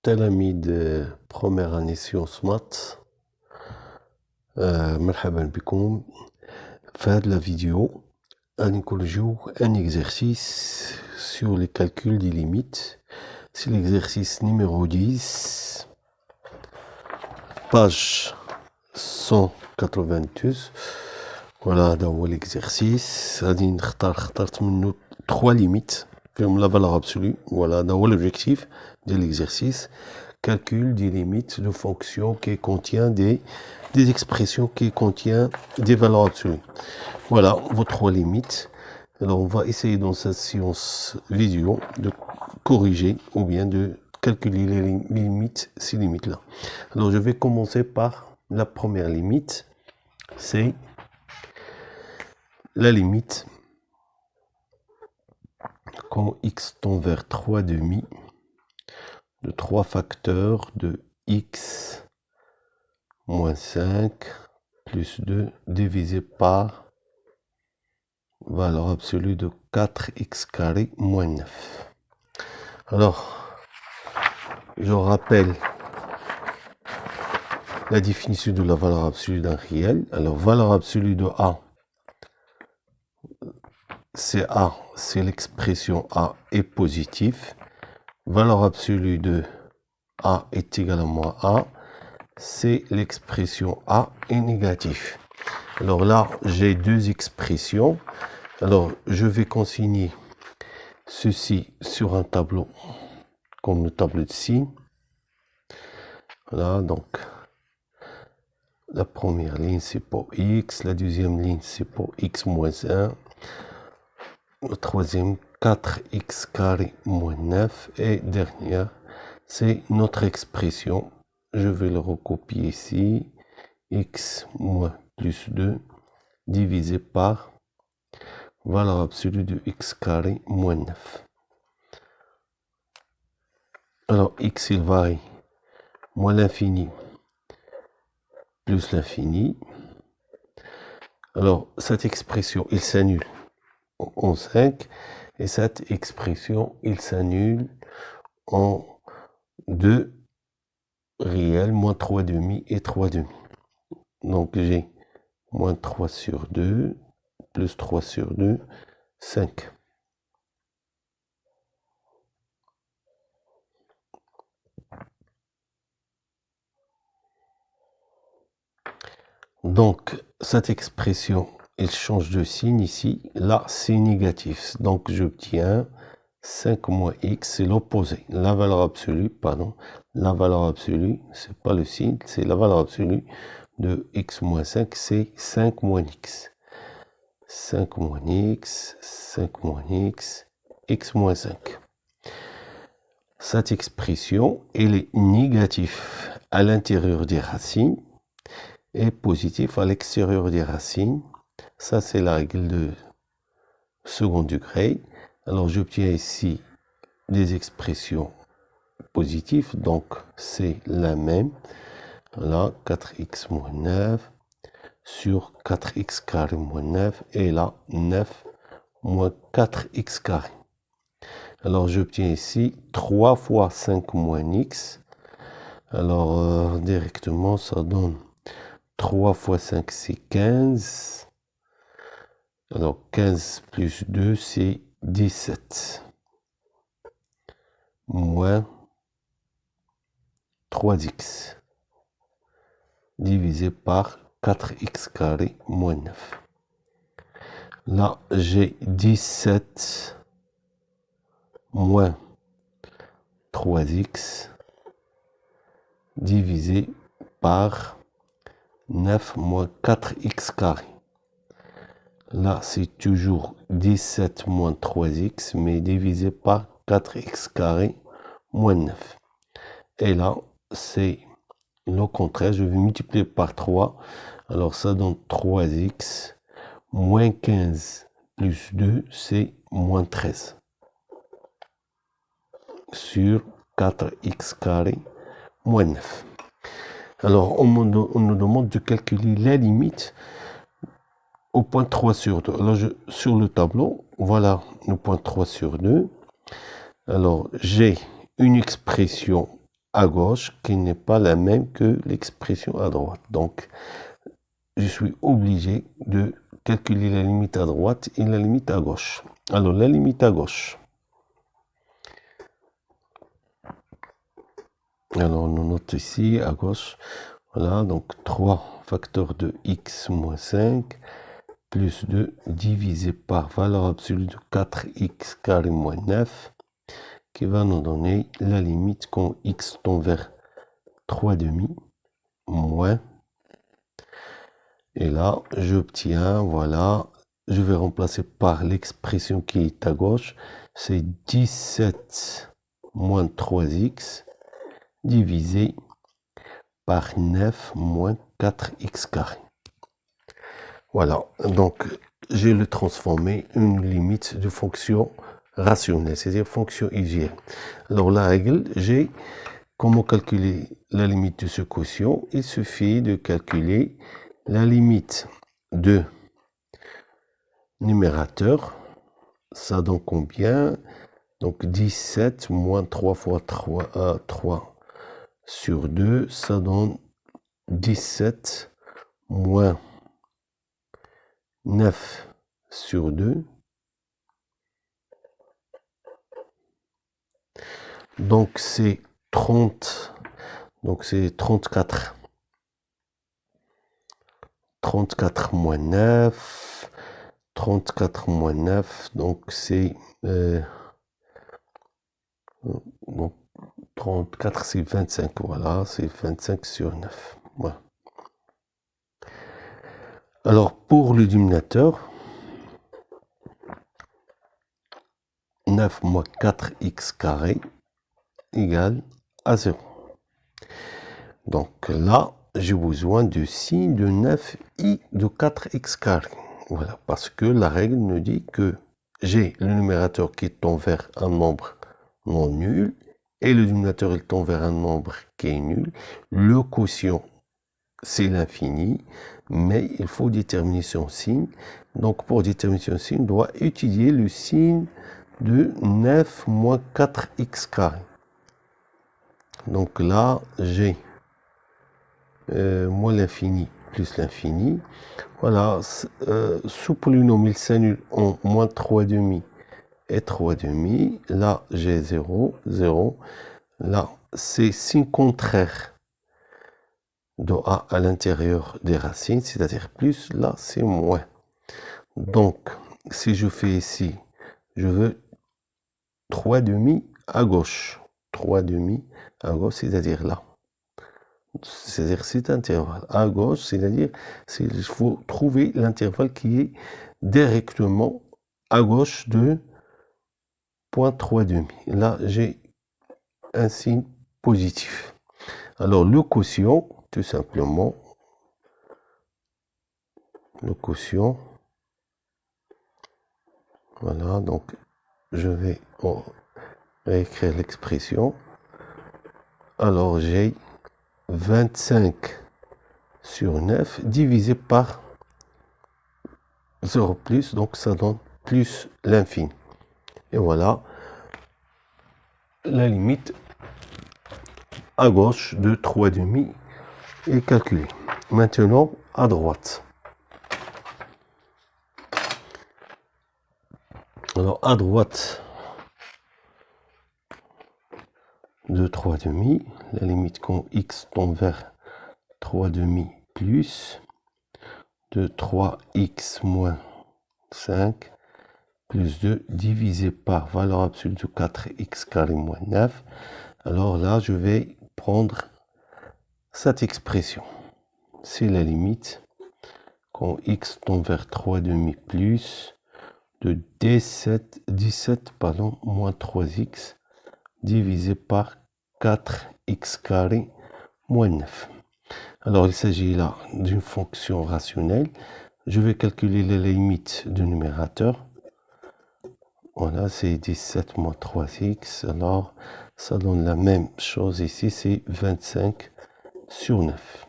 تلاميذ première année sciences maths مرحبا بكم في هذه la vidéo غادي نكورجيو un exercice sur les calculs des limites. C'est l'exercice numéro 10 page 192. voilà هذا هو l'exercice. غادي اخترت منه 3 limites فيهم la valeur absolue. voilà هذا هو l'objectif de l'exercice. Calcul des limites de fonctions qui contient des expressions qui contient des valeurs absolues. Voilà vos 3 limites. Alors on va essayer dans cette séance vidéo de corriger ou bien de calculer les limites, ces limites-là. Alors je vais commencer par la première limite. C'est la limite quand x tend vers 3 demi de 3 facteurs de x moins 5 plus 2 divisé par valeur absolue de 4x carré moins 9. Alors, je rappelle la définition de la valeur absolue d'un réel. Alors, valeur absolue de A, c'est l'expression A est positive. Valeur absolue de A est égal à moins A, c'est l'expression A est négative. Alors là, j'ai deux expressions. Alors, je vais consigner ceci sur un tableau, comme le tableau de signes. Voilà, donc, la première ligne, c'est pour x. La deuxième ligne, c'est pour x moins 1. La troisième, 4x carré moins 9. Et dernière, c'est notre expression. Je vais le recopier ici. X moins plus 2 divisé par valeur absolue de x carré moins 9. Alors, x, il varie moins l'infini plus l'infini. Alors, cette expression, il s'annule en 5. Et cette expression, il s'annule en 2 réels, moins 3 demi et 3 demi. Donc, j'ai moins 3 sur 2, plus 3 sur 2, 5. Donc, cette expression, elle change de signe ici. Là, c'est négatif. Donc, j'obtiens 5 moins x, c'est l'opposé. La valeur absolue, pardon, la valeur absolue, c'est pas le signe, c'est la valeur absolue de x moins 5, c'est 5 moins x. 5 moins x, 5 moins x, x moins 5. Cette expression, elle est négative à l'intérieur des racines et positif à l'extérieur des racines. Ça, c'est la règle de second degré. Alors, j'obtiens ici des expressions positives, donc c'est la même. Là, 4x moins 9 sur 4x carré moins 9, et là, 9 moins 4x carré. Alors, j'obtiens ici 3 fois 5 moins x. Alors, directement, ça donne 3 fois 5, c'est 15. Alors, 15 plus 2, c'est 17. Moins 3x. Divisé par 4x carré moins 9. Là, j'ai 17 moins 3x divisé par 9 moins 4x carré. Là, c'est toujours 17 moins 3x, mais divisé par 4x carré moins 9. Et là, c'est le contraire. Je vais multiplier par 3. Alors, ça donne 3x moins 15 plus 2, c'est moins 13. Sur 4x carré moins 9. Alors, on nous demande de calculer la limite au point 3 sur 2. Alors, sur le tableau, voilà le point 3 sur 2. Alors, j'ai une expression à gauche qui n'est pas la même que l'expression à droite. Donc, je suis obligé de calculer la limite à droite et la limite à gauche. Alors, la limite à gauche. Alors, on note ici à gauche. Voilà, donc 3 facteurs de x moins 5 plus 2 divisé par valeur absolue de 4x carré moins 9 qui va nous donner la limite quand x tend vers 3 demi moins. Et là, j'obtiens, voilà, je vais remplacer par l'expression qui est à gauche, c'est 17 moins 3x divisé par 9 moins 4x carré. Voilà, donc j'ai le transformé une limite de fonction rationnelle, c'est-à-dire fonction hygiène. Alors la règle, j'ai comment calculer la limite de ce quotient? Il suffit de calculer la limite de numérateur. Ça donne combien? Donc 17 moins 3 fois 3 sur 2, ça donne 17 moins 9 sur 2. Donc c'est 30. Donc c'est 34. 34 moins 9. 34 moins 9. Donc c'est... donc 34 c'est 25. Voilà, c'est 25 sur 9. Voilà. Alors pour le dénominateur, 9 moins 4x carré égale à 0. Donc là, j'ai besoin de signe de 9i de 4x carré. Voilà, parce que la règle nous dit que j'ai le numérateur qui tend vers un nombre non nul et le dénominateur il tend vers un nombre qui est nul. Le quotient, c'est l'infini, mais il faut déterminer son signe. Donc pour déterminer son signe, on doit étudier le signe de 9 moins 4x carré. Donc là, j'ai moins l'infini plus l'infini. Voilà, sous polynomial sinus en moins 3 demi et 3 demi. Là, j'ai 0, 0. Là, c'est signe contraire de a à l'intérieur des racines, c'est-à-dire plus. Là, c'est moins. Donc, si je fais ici, je veux 3 demi à gauche. 3 demi à gauche, c'est-à-dire là. C'est-à-dire cet intervalle à gauche, c'est-à-dire il faut trouver l'intervalle qui est directement à gauche de point 3 demi. Là, j'ai un signe positif. Alors, le quotient, tout simplement, le quotient, voilà, donc je vais réécrire l'expression. Alors, j'ai 25 sur 9 divisé par 0 plus, donc ça donne plus l'infini. Et voilà la limite à gauche de 3 demi est calculée. Maintenant, à droite. Alors, à droite de 3 demi, la limite quand x tend vers 3 demi plus de 3x moins 5 plus 2 divisé par valeur absolue de 4x carré moins 9. Alors là, je vais prendre cette expression. C'est la limite quand x tend vers 3 demi plus de 17 moins 3x divisé par 4x carré moins 9. Alors, il s'agit là d'une fonction rationnelle. Je vais calculer les limites du numérateur. Voilà, c'est 17 moins 3x. Alors, ça donne la même chose ici, c'est 25 sur 9.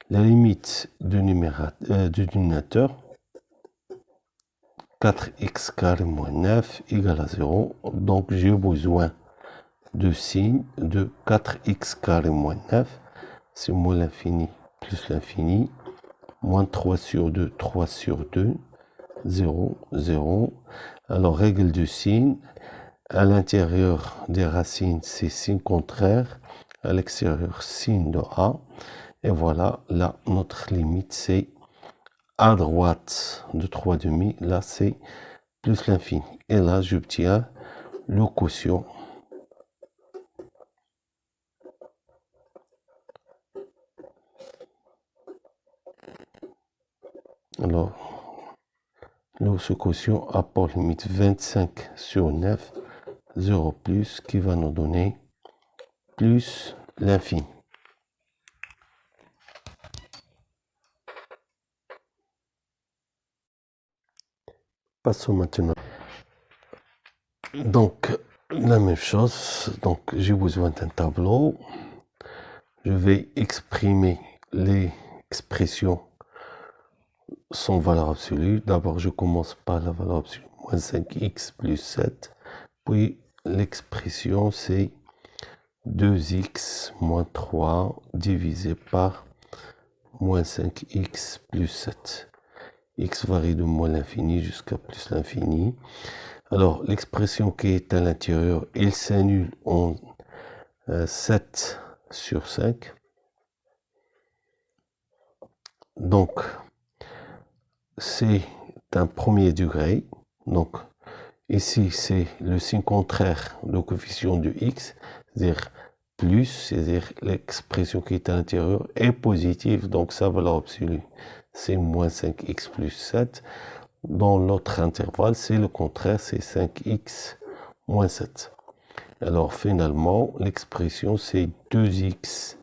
La limite du dénominateur, 4x carré moins 9 égale à 0. Donc, j'ai besoin de signe de 4x carré moins 9, c'est moins l'infini plus l'infini, moins 3 sur 2, 3 sur 2, 0, 0. Alors, règle de signe, à l'intérieur des racines, c'est signe contraire, à l'extérieur, signe de A. Et voilà, là, notre limite, c'est à droite de 3 demi, là, c'est plus l'infini. Et là, j'obtiens le quotient. Alors, ce quotient a pour limite 25 sur 9, 0 plus, qui va nous donner plus l'infini. Passons maintenant. Donc, la même chose. Donc, j'ai besoin d'un tableau. Je vais exprimer les expressions sans valeur absolue. D'abord, je commence par la valeur absolue, moins 5x plus 7. Puis, l'expression, c'est 2x moins 3 divisé par moins 5x plus 7. X varie de moins l'infini jusqu'à plus l'infini. Alors, l'expression qui est à l'intérieur, elle s'annule en 7 sur 5. Donc, c'est un premier degré. Donc, ici, c'est le signe contraire, le coefficient de x, c'est-à-dire plus, c'est-à-dire l'expression qui est à l'intérieur est positive, donc sa valeur absolue, c'est moins 5x plus 7. Dans l'autre intervalle, c'est le contraire, c'est 5x moins 7. Alors finalement, l'expression c'est 2x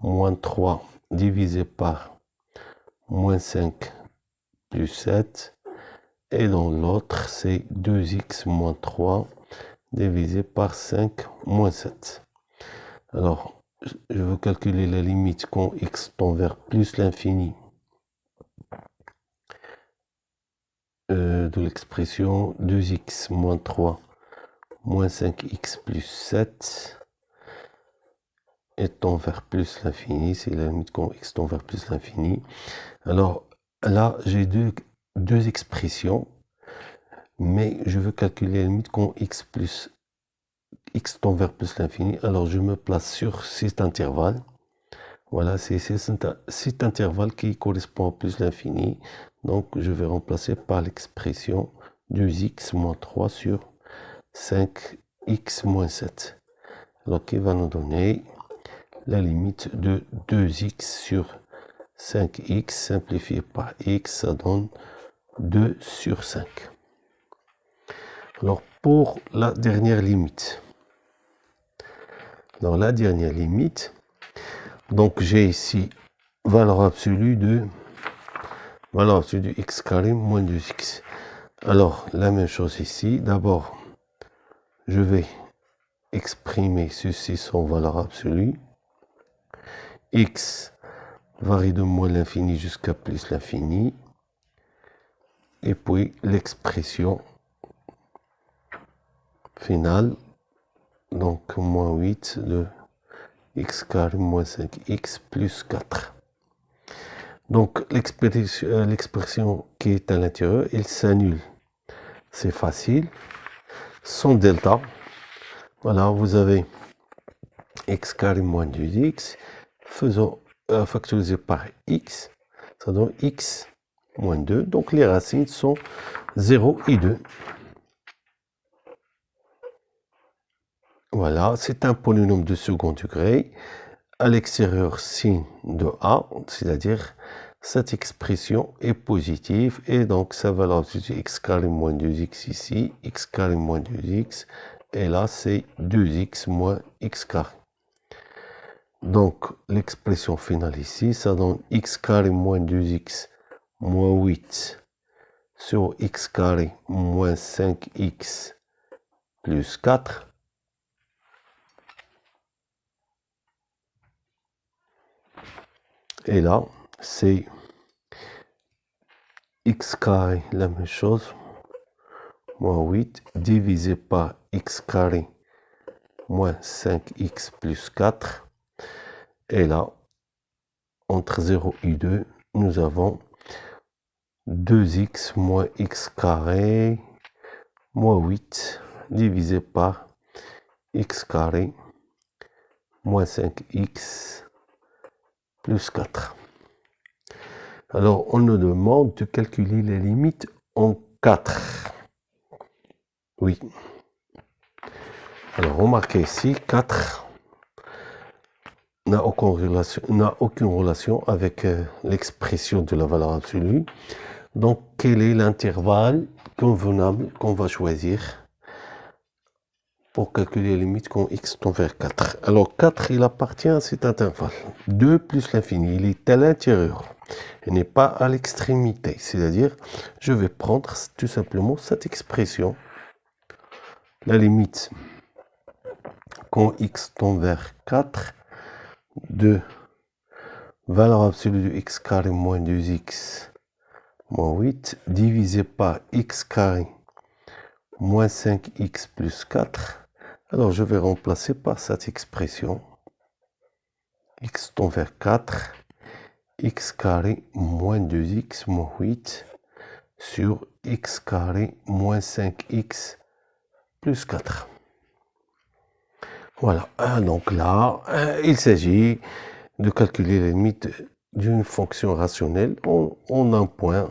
moins 3 divisé par moins 5 plus 7. Et dans l'autre, c'est 2x moins 3 divisé par 5 moins 7. Alors, je veux calculer la limite quand x tend vers plus l'infini de l'expression 2x moins 3 moins 5x plus 7 et tend vers plus l'infini, c'est la limite quand x tend vers plus l'infini. Alors là, j'ai deux expressions, mais je veux calculer la limite quand x tend vers plus l'infini. Alors je me place sur cet intervalle. Voilà, c'est cet intervalle qui correspond à plus l'infini. Donc je vais remplacer par l'expression 2x moins 3 sur 5x moins 7. Alors qui va nous donner la limite de 2x sur 5x simplifié par x, ça donne 2 sur 5. Alors pour la dernière limite, dans la dernière limite, donc j'ai ici valeur absolue de x carré moins 2x. Alors la même chose ici, d'abord je vais exprimer ceci sans valeur absolue. X varie de moins l'infini jusqu'à plus l'infini. Et puis l'expression finale, donc moins 8 de x carré moins 5x plus 4. Donc l'expression qui est à l'intérieur, elle s'annule. C'est facile. Sans delta, voilà, vous avez x carré moins 2x. Faisons factoriser par x, ça donne x moins 2. Donc les racines sont 0 et 2. Voilà, c'est un polynôme de second degré. À l'extérieur, signe de A, c'est-à-dire cette expression est positive et donc sa valeur c'est x carré moins 2x ici, x carré moins 2x, et là c'est 2x moins x carré. Donc l'expression finale ici, ça donne x carré moins 2x moins 8 sur x carré moins 5x plus 4. Et là, c'est x carré, la même chose, moins 8, divisé par x carré moins 5x plus 4. Et là, entre 0 et 2, nous avons 2x moins x carré moins 8 divisé par x carré moins 5x plus 4. Alors, on nous demande de calculer les limites en 4. Oui. Alors, remarquez ici, 4 n'a aucune relation avec l'expression de la valeur absolue. Donc, quel est l'intervalle convenable qu'on va choisir pour calculer les limites quand x tend vers 4? Alors, 4, il appartient à cet intervalle. 2 plus l'infini, il est à l'intérieur. Il n'est pas à l'extrémité. C'est-à-dire, je vais prendre tout simplement cette expression. La limite quand x tend vers 4 de valeur absolue de x carré moins 2x moins 8 divisé par x carré moins 5x plus 4. Alors, je vais remplacer par cette expression. X tend vers 4, x carré moins 2x moins 8 sur x carré moins 5x plus 4. Voilà. Donc là, il s'agit de calculer les limites d'une fonction rationnelle en un point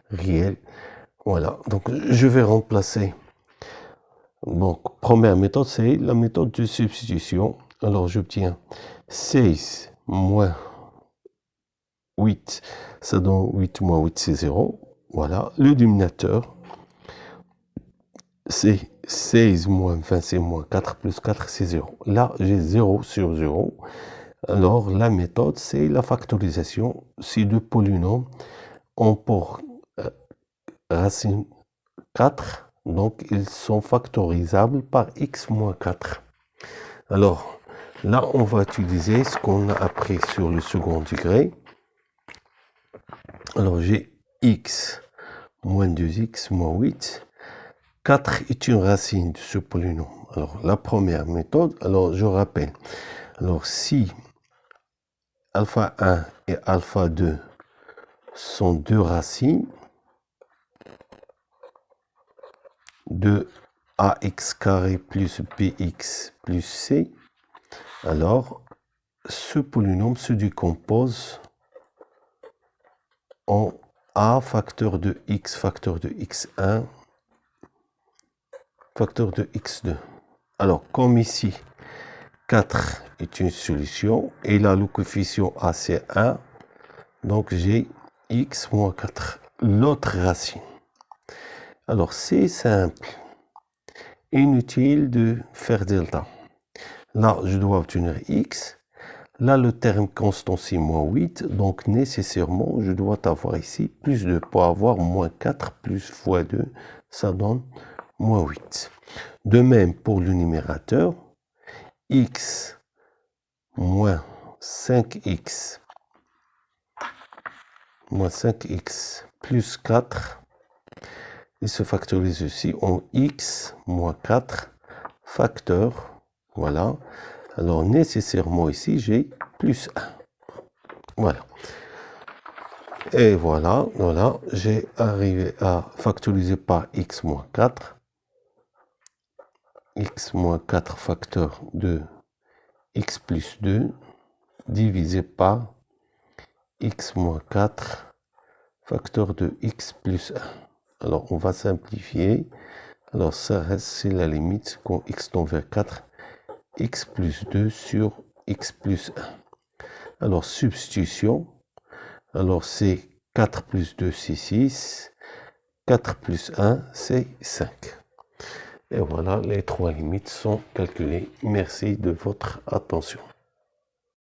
réel. Voilà. Donc, je vais remplacer. Donc, première méthode, c'est la méthode de substitution. Alors, j'obtiens 16 moins 8, ça donne 8 moins 8, c'est 0. Voilà. Le dénominateur, c'est 16 moins 20, c'est moins 4, plus 4, c'est 0. Là, j'ai 0 sur 0. Alors, la méthode, c'est la factorisation. Ces deux polynômes ont pour racine 4. Donc, ils sont factorisables par x moins 4. Alors, là, on va utiliser ce qu'on a appris sur le second degré. Alors, j'ai x moins 2x moins 8. 4 est une racine de ce polynôme. Alors, la première méthode, alors je rappelle. Alors, si alpha 1 et alpha 2 sont deux racines de ax carré plus bx plus c, alors ce polynôme se décompose en a facteur de x facteur de x1 facteur de x2. Alors, comme ici, 4 est une solution, et là, le coefficient a, c'est 1, donc j'ai x moins 4, l'autre racine. Alors, c'est simple. Inutile de faire delta. Là, je dois obtenir x. Là, le terme constant, c'est moins 8, donc nécessairement, je dois avoir ici plus 2 pour avoir moins 4 plus fois 2, ça donne moins 8. De même pour le numérateur, x moins 5x plus 4, il se factorise aussi en x moins 4 facteur. Voilà. Alors nécessairement ici, j'ai plus 1. Voilà. Et voilà, j'ai arrivé à factoriser par x moins 4. X moins 4 facteur de x plus 2 divisé par x moins 4 facteur de x plus 1. Alors, on va simplifier. Alors, ça reste, c'est la limite quand x tend vers 4, x plus 2 sur x plus 1. Alors, substitution. Alors, c'est 4 plus 2, c'est 6. 4 plus 1, c'est 5. Et voilà, les trois limites sont calculées. Merci de votre attention.